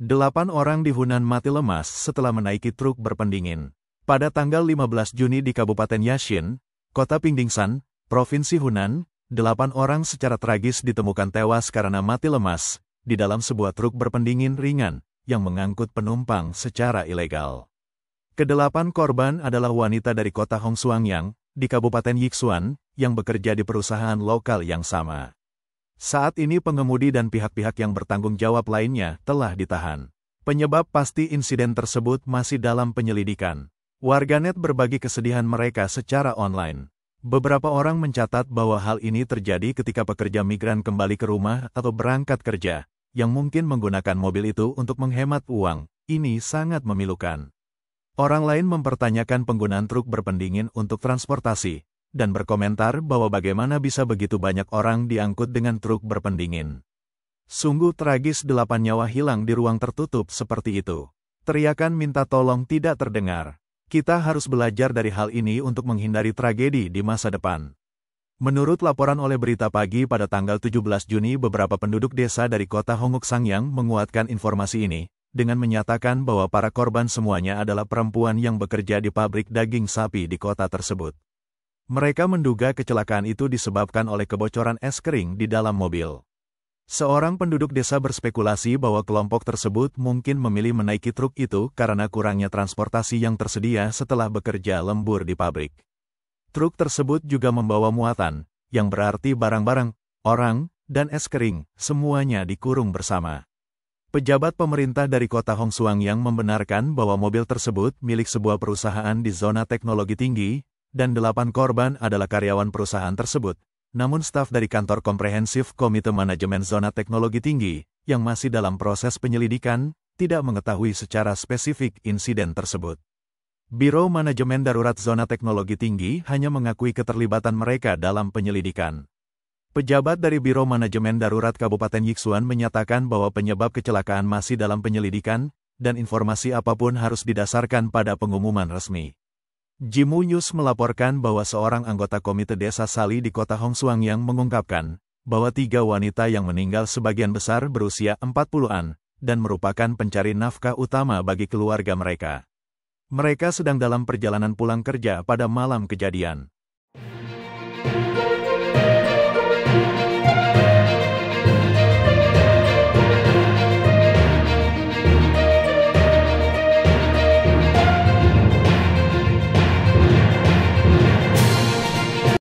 8 orang di Hunan mati lemas setelah menaiki truk berpendingin. Pada tanggal 15 Juni di Kabupaten Yaxin, Kota Pingdingsan, Provinsi Hunan, 8 orang secara tragis ditemukan tewas karena mati lemas di dalam sebuah truk berpendingin ringan yang mengangkut penumpang secara ilegal. Kedelapan korban adalah wanita dari kota Hongsuangyang di Kabupaten Yixuan yang bekerja di perusahaan lokal yang sama. Saat ini pengemudi dan pihak-pihak yang bertanggung jawab lainnya telah ditahan. Penyebab pasti insiden tersebut masih dalam penyelidikan. Warganet berbagi kesedihan mereka secara online. Beberapa orang mencatat bahwa hal ini terjadi ketika pekerja migran kembali ke rumah atau berangkat kerja, yang mungkin menggunakan mobil itu untuk menghemat uang. Ini sangat memilukan. Orang lain mempertanyakan penggunaan truk berpendingin untuk transportasi, dan berkomentar bahwa bagaimana bisa begitu banyak orang diangkut dengan truk berpendingin. Sungguh tragis 8 nyawa hilang di ruang tertutup seperti itu. Teriakan minta tolong tidak terdengar. Kita harus belajar dari hal ini untuk menghindari tragedi di masa depan. Menurut laporan oleh Berita Pagi pada tanggal 17 Juni, beberapa penduduk desa dari kota Honguksangyang menguatkan informasi ini, dengan menyatakan bahwa para korban semuanya adalah perempuan yang bekerja di pabrik daging sapi di kota tersebut. Mereka menduga kecelakaan itu disebabkan oleh kebocoran es kering di dalam mobil. Seorang penduduk desa berspekulasi bahwa kelompok tersebut mungkin memilih menaiki truk itu karena kurangnya transportasi yang tersedia setelah bekerja lembur di pabrik. Truk tersebut juga membawa muatan, yang berarti barang-barang, orang, dan es kering, semuanya dikurung bersama. Pejabat pemerintah dari kota Hongsuangyang membenarkan bahwa mobil tersebut milik sebuah perusahaan di zona teknologi tinggi, dan 8 korban adalah karyawan perusahaan tersebut. Namun staf dari kantor komprehensif Komite Manajemen Zona Teknologi Tinggi, yang masih dalam proses penyelidikan, tidak mengetahui secara spesifik insiden tersebut. Biro Manajemen Darurat Zona Teknologi Tinggi hanya mengakui keterlibatan mereka dalam penyelidikan. Pejabat dari Biro Manajemen Darurat Kabupaten Yixuan menyatakan bahwa penyebab kecelakaan masih dalam penyelidikan, dan informasi apapun harus didasarkan pada pengumuman resmi. Jimu News melaporkan bahwa seorang anggota Komite Desa Sali di kota Hongsuangyang mengungkapkan bahwa 3 wanita yang meninggal sebagian besar berusia 40-an dan merupakan pencari nafkah utama bagi keluarga mereka. Mereka sedang dalam perjalanan pulang kerja pada malam kejadian.